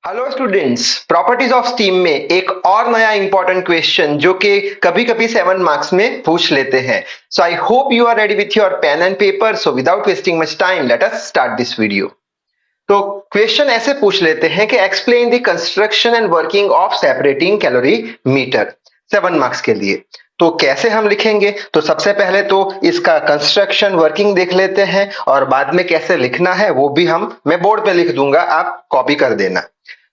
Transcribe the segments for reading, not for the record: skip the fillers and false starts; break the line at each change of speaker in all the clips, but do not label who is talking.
Hello students, properties of steam में एक और नया इंपॉर्टेंट क्वेश्चन जो कि कभी कभी 7 मार्क्स में पूछ लेते हैं। So I hope you are ready with your pen and paper. So without wasting much time let us start this video. तो क्वेश्चन ऐसे पूछ लेते हैं कि explain the construction and working of separating calorimeter. 7 marks के लिए तो कैसे हम लिखेंगे? तो सबसे पहले तो इसका कंस्ट्रक्शन वर्किंग देख लेते हैं और बाद में कैसे लिखना है वो भी मैं बोर्ड पे लिख दूंगा, आप कॉपी कर देना।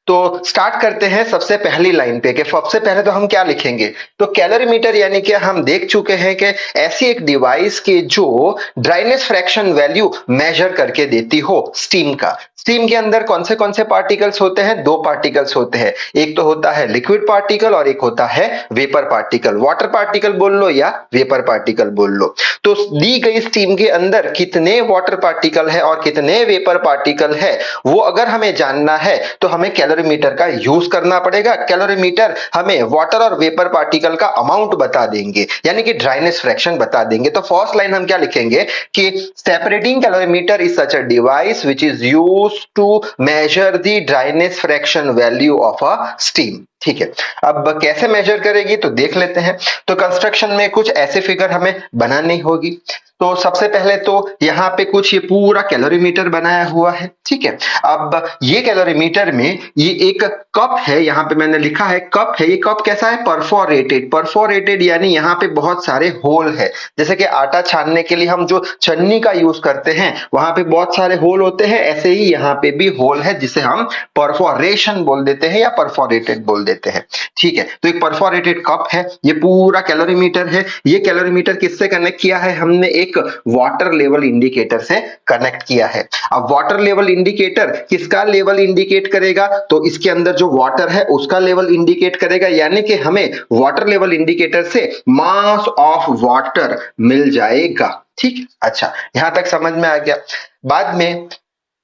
तो स्टार्ट करते हैं सबसे पहली लाइन पे कि सबसे पहले तो हम क्या लिखेंगे। तो कैलोरीमीटर यानी कि हम देख चुके हैं कि ऐसी एक डिवाइस की जो ड्राइनेस फ्रैक्शन वैल्यू मेजर करके देती हो स्टीम का। स्टीम के अंदर कौन से पार्टिकल्स होते हैं? दो पार्टिकल्स होते हैं, एक तो होता है लिक्विड पार्टिकल और एक होता है वेपर पार्टिकल। वाटर पार्टिकल बोल लो या वेपर पार्टिकल बोल लो। तो दी गई स्टीम के अंदर कितने वाटर पार्टिकल है और कितने वेपर पार्टिकल है वो अगर हमें जानना है तो हमें कैलोरीमीटर का यूज करना पड़ेगा। कैलोरीमीटर हमें वाटर और वेपर पार्टिकल का अमाउंट बता देंगे, यानी कि ड्राइनेस फ्रैक्शन बता देंगे। तो फर्स्ट लाइन हम क्या लिखेंगे कि separating calorimeter is such a device which is used to measure the dryness fraction value of a steam. ठीक है, अब कैसे मेजर करेगी तो देख लेते हैं। तो कंस्ट्रक्शन में कुछ ऐसे फिगर हमें बनानी होगी। तो सबसे पहले तो यहाँ पे कुछ ये पूरा कैलोरीमीटर बनाया हुआ है। ठीक है, अब ये कैलोरीमीटर में ये एक कप है, यहाँ पे मैंने लिखा है कप है। ये कप कैसा है? परफोरेटेड। परफोरेटेड यानी यहाँ पे बहुत सारे होल है। जैसे कि आटा छानने के लिए हम जो छन्नी का यूज करते हैं वहां पे बहुत सारे होल होते हैं, ऐसे ही यहाँ पे भी होल है जिसे हम परफोरेशन बोल देते हैं या परफोरेटेड बोल देते हैं। ठीक है, तो एक परफोरेटेड कप है, ये पूरा कैलोरीमीटर है। ये कैलोरीमीटर किससे कनेक्ट किया है? हमने एक वाटर लेवल इंडिकेटर से कनेक्ट किया है। अब वाटर लेवल इंडिकेटर किसका लेवल इंडिकेट करेगा? तो इसके अंदर जो वाटर है उसका लेवल इंडिकेट करेगा, यानी कि हमें वाटर लेवल इंडिकेटर से मास ऑफ वाटर मिल जाएगा। ठीक, अच्छा यहां तक समझ में आ गया। बाद में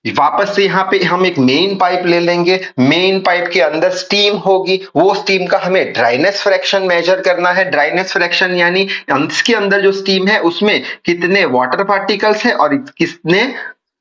वापस से यहाँ पे हम एक मेन पाइप ले लेंगे। मेन पाइप के अंदर स्टीम होगी, वो स्टीम का हमें ड्राइनेस फ्रैक्शन मेजर करना है। ड्राइनेस फ्रैक्शन यानी इसके अंदर जो स्टीम है उसमें कितने वाटर पार्टिकल्स है और कितने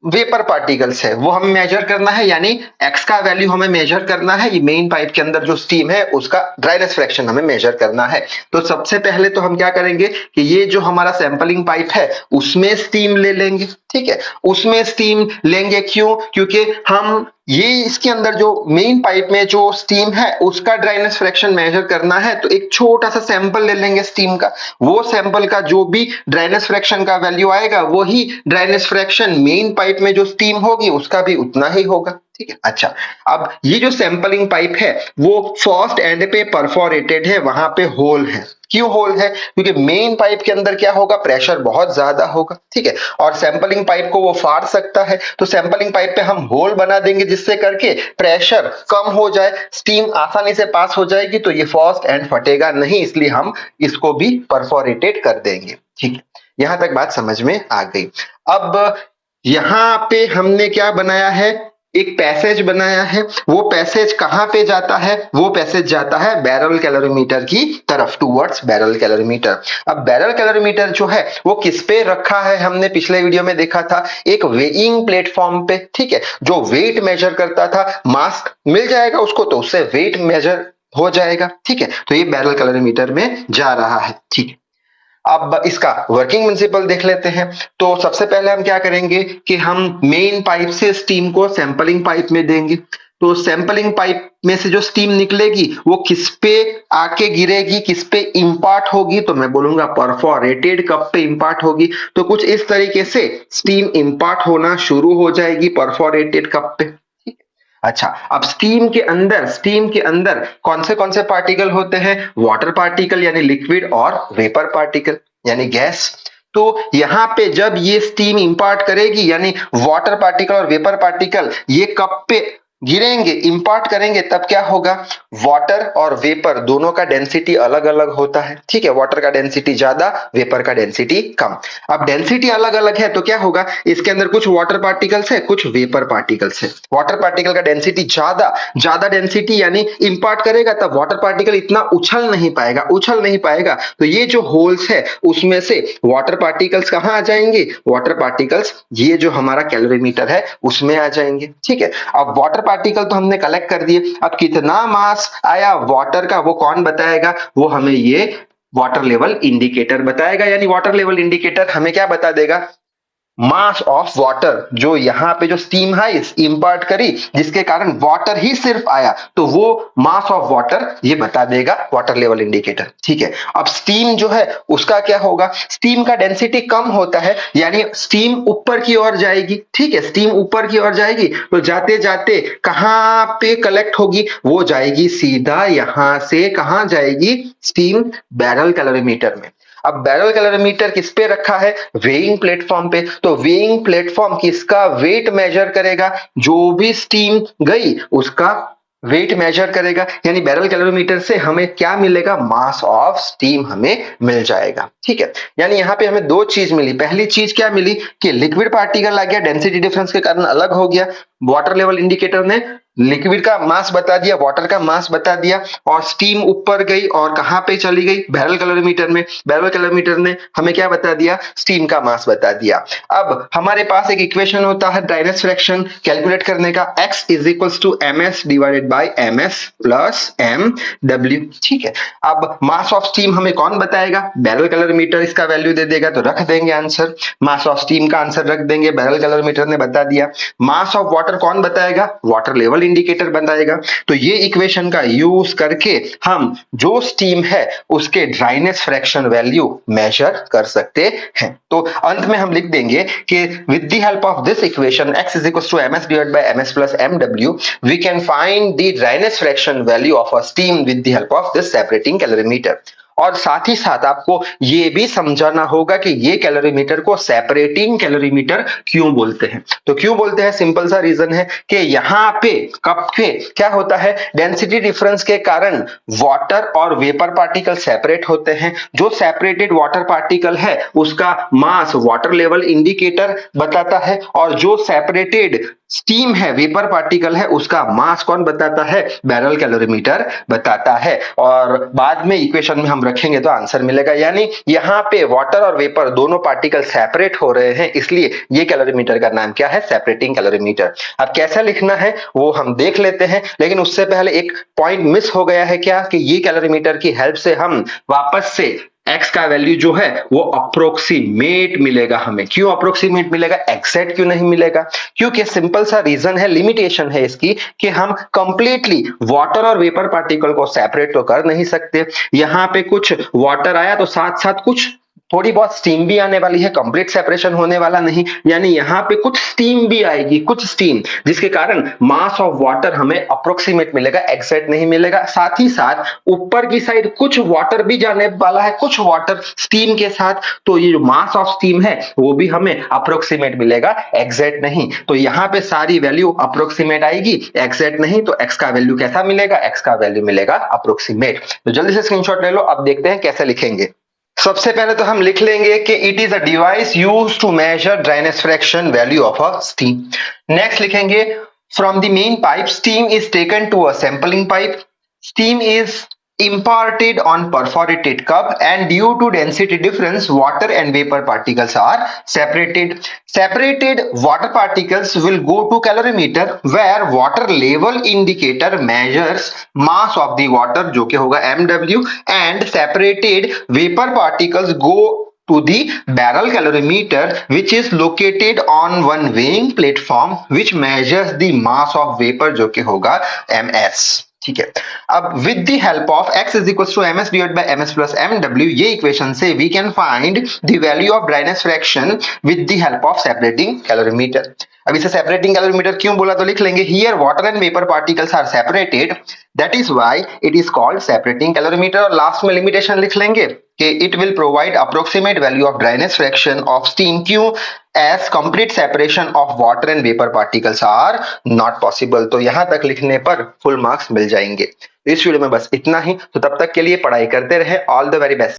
वेपर पार्टिकल्स है वो हमें मेजर करना है, यानी एक्स का वैल्यू हमें मेजर करना है। ये मेन पाइप के अंदर जो स्टीम है उसका ड्राइनेस फ्रैक्शन हमें मेजर करना है। तो सबसे पहले तो हम क्या करेंगे कि ये जो हमारा सैंपलिंग पाइप है उसमें स्टीम ले लेंगे। ठीक है, उसमें स्टीम लेंगे क्यों? क्योंकि हम ये इसके अंदर जो मेन पाइप में जो स्टीम है उसका ड्राइनेस फ्रैक्शन मेजर करना है। तो एक छोटा सा सैंपल ले लेंगे स्टीम का, वो सैंपल का जो भी ड्राइनेस फ्रैक्शन का वैल्यू आएगा वही ड्राइनेस फ्रैक्शन मेन पाइप में जो स्टीम होगी उसका भी उतना ही होगा। ठीक है, अच्छा अब ये जो सैंपलिंग पाइप है वो फर्स्ट एंड पे परफोरेटेड है, वहां पे होल है। क्यों होल है? क्योंकि मेन पाइप के अंदर क्या होगा? प्रेशर बहुत ज्यादा होगा। ठीक है, और सैंपलिंग पाइप को वो फाड़ सकता है, तो सैंपलिंग पाइप पे हम होल बना देंगे जिससे करके प्रेशर कम हो जाए, स्टीम आसानी से पास हो जाएगी। तो ये फर्स्ट एंड फटेगा नहीं, इसलिए हम इसको भी परफोरेटेड कर देंगे। ठीक है, यहां तक बात समझ में आ गई। अब यहां पे हमने क्या बनाया है? एक पैसेज बनाया है। वो पैसेज कहां पे जाता है? वो पैसेज जाता है बैरल कैलोरीमीटर की तरफ, टूवर्ड्स बैरल कैलोरीमीटर। अब बैरल कैलोरीमीटर जो है वो किस पे रखा है? हमने पिछले वीडियो में देखा था, एक वेइंग प्लेटफॉर्म पे। ठीक है, जो वेट मेजर करता था, मास मिल जाएगा उसको तो उससे वेट मेजर हो जाएगा। ठीक है, तो ये बैरल कैलोरीमीटर में जा रहा है। ठीक है, अब इसका वर्किंग प्रिंसिपल देख लेते हैं। तो सबसे पहले हम क्या करेंगे कि हम मेन पाइप से स्टीम को सैंपलिंग पाइप में देंगे। तो सैंपलिंग पाइप में से जो स्टीम निकलेगी वो किस पे आके गिरेगी, किस पे इंपार्ट होगी? तो मैं बोलूंगा परफोरेटेड कप पे इंपार्ट होगी। तो कुछ इस तरीके से स्टीम इंपार्ट होना शुरू हो जाएगी परफोरेटेड कप पे। अच्छा, अब स्टीम के अंदर कौन से पार्टिकल होते हैं? वाटर पार्टिकल यानी लिक्विड और वेपर पार्टिकल यानी गैस। तो यहाँ पे जब ये स्टीम इंपार्ट करेगी यानी वाटर पार्टिकल और वेपर पार्टिकल ये कप पे गिरेंगे, इंपार्ट करेंगे, तब क्या होगा? वाटर और वेपर दोनों का डेंसिटी अलग अलग होता है। ठीक है, वाटर का डेंसिटी ज्यादा, वेपर का डेंसिटी कम। अब डेंसिटी अलग अलग है तो क्या होगा? इसके अंदर कुछ वाटर पार्टिकल्स है, कुछ वेपर पार्टिकल्स है। वाटर पार्टिकल का डेंसिटी ज्यादा डेंसिटी यानी इंपार्ट करेगा तब वाटर पार्टिकल इतना उछल नहीं पाएगा। तो ये जो होल्स है उसमें से वाटर पार्टिकल्स कहां आ जाएंगे? वाटर पार्टिकल्स ये जो हमारा कैलोरीमीटर है उसमें आ जाएंगे। ठीक है, अब वाटर पार्टिकल तो हमने कलेक्ट कर दिए, अब कितना मास आया वाटर का वो कौन बताएगा, वो हमें ये वाटर लेवल इंडिकेटर बताएगा। यानी वाटर लेवल इंडिकेटर हमें क्या बता देगा, मास ऑफ वाटर, जो यहाँ पे जो स्टीम है इंपर्ट करी जिसके कारण वाटर ही सिर्फ आया, तो वो मास ऑफ वाटर ये बता देगा वाटर लेवल इंडिकेटर। ठीक है, अब स्टीम जो है उसका क्या होगा, स्टीम का डेंसिटी कम होता है, यानी स्टीम ऊपर की ओर जाएगी। ठीक है, स्टीम ऊपर की ओर जाएगी तो जाते जाते कहां पे कलेक्ट होगी, वो जाएगी सीधा यहां से, कहां जाएगी, स्टीम बैरल कैलोरीमीटर में। अब बैरल कैलोरीमीटर किस पे रखा है, वेइंग प्लेटफॉर्म पे, तो वेइंग प्लेटफॉर्म किसका वेट मेजर करेगा, जो भी स्टीम गई उसका वेट मेजर करेगा, यानी बैरल कैलोरीमीटर से हमें क्या मिलेगा, मास ऑफ स्टीम हमें मिल जाएगा। ठीक है, यानी यहाँ पे हमें दो चीज मिली, पहली चीज क्या मिली कि लिक्विड पार्टिकल आ गया, डेंसिटी डिफरेंस के कारण अलग हो गया, वाटर लेवल इंडिकेटर ने लिक्विड का मास बता दिया, वाटर का मास बता दिया, और स्टीम ऊपर गई और कहां पे चली गई, बैरल कैलोरीमीटर में, बैरल कैलोरीमीटर ने हमें क्या बता दिया, स्टीम का मास बता दिया। अब हमारे पास एक इक्वेशन होता है ड्राइनेस फ्रैक्शन कैलकुलेट करने का, x is equals to ms divided by ms plus mw। ठीक है, अब मास ऑफ स्टीम हमें कौन बताएगा, बैरल कैलोरीमीटर इसका वैल्यू दे देगा, तो रख देंगे आंसर, मास ऑफ स्टीम का आंसर रख देंगे, बैरल कैलोरीमीटर ने बता दिया। मास ऑफ वाटर कौन बताएगा, वाटर लेवल इंडिकेटर बताएगा। तो ये इक्वेशन का यूज करके हम जो स्टीम है उसके ड्राइनेस फ्रैक्शन वैल्यू मेजर कर सकते हैं। तो अंत में हम लिख देंगे कि with the help of this equation x is equals to ms divided by ms plus mw we can find the dryness fraction value of a steam with the help of this separating calorimeter। और साथ ही साथ आपको ये भी समझाना होगा कि ये कैलोरीमीटर को सेपरेटिंग कैलोरीमीटर क्यों बोलते हैं। तो क्यों बोलते हैं, सिंपल सा रीजन है कि यहाँ पे कप के क्या होता है, डेंसिटी डिफरेंस के कारण वाटर और वेपर पार्टिकल सेपरेट होते हैं। जो सेपरेटेड वाटर पार्टिकल है उसका मास वाटर लेवल इंडिकेटर बताता है, और जो सेपरेटेड स्टीम है, वेपर पार्टिकल है, उसका मास कौन बताता है, बैरल कैलोरीमीटर बताता है। और बाद में इक्वेशन में हम रखेंगे तो आंसर मिलेगा। यानी यहाँ पे वाटर और वेपर दोनों पार्टिकल सेपरेट हो रहे हैं, इसलिए ये कैलोरीमीटर का नाम क्या है, सेपरेटिंग कैलोरीमीटर। अब कैसा लिखना है वो हम देख लेते हैं, लेकिन उससे पहले एक पॉइंट मिस हो गया है क्या, कि ये कैलोरीमीटर की हेल्प से हम वापस से x का वैल्यू जो है वो अप्रोक्सीमेट मिलेगा हमें। क्यों अप्रोक्सीमेट मिलेगा, एग्जैक्ट क्यों नहीं मिलेगा, क्योंकि सिंपल सा रीजन है, लिमिटेशन है इसकी कि हम कंप्लीटली वाटर और वेपर पार्टिकल को सेपरेट तो कर नहीं सकते। यहाँ पे कुछ वाटर आया तो साथ साथ कुछ थोड़ी बहुत स्टीम भी आने वाली है, कंप्लीट सेपरेशन होने वाला नहीं, यानी यहाँ पे कुछ स्टीम भी आएगी, कुछ स्टीम, जिसके कारण मास ऑफ वाटर हमें अप्रोक्सीमेट मिलेगा, एग्जैक्ट नहीं मिलेगा। साथ ही साथ ऊपर की साइड कुछ वाटर भी जाने वाला है, कुछ वाटर स्टीम के साथ, तो ये जो मास ऑफ स्टीम है वो भी हमें अप्रोक्सीमेट मिलेगा, एग्जैक्ट नहीं। तो यहाँ पे सारी वैल्यू अप्रोक्सीमेट आएगी, एग्जैक्ट नहीं, तो एक्स का वैल्यू कैसा मिलेगा, एक्स का वैल्यू मिलेगा अप्रोक्सीमेट। तो जल्दी से स्क्रीनशॉट ले लो, अब देखते हैं कैसे लिखेंगे। सबसे पहले तो हम लिख लेंगे कि it is a device used to measure dryness fraction value of a steam. Next लिखेंगे from the main pipe steam is taken to a sampling pipe, steam is imparted on perforated cup and due to density difference water and vapor particles are separated water particles will go to calorimeter where water level indicator measures mass of the water जो कि होगा mw and separated vapor particles go to the barrel calorimeter which is located on one weighing platform which measures the mass of vapor जो कि होगा ms। ठीक है, अब with the help of x is equals to ms divided by ms plus mw, ये equation से we can find the value of dryness fraction with the help of separating calorimeter. अब इसे सेपरेटिंग कैलोरीमीटर क्यों बोला, तो लिख लेंगे here water and vapour particles are separated, that is why it is called separating calorimeter. और last में limitation लिख लेंगे कि it will provide approximate value of dryness fraction of steam, क्यों, as complete separation of water and vapor particles are not possible। तो यहां तक लिखने पर फुल मार्क्स मिल जाएंगे। इस वीडियो में बस इतना ही, तो तब तक के लिए पढ़ाई करते रहे। All the very best.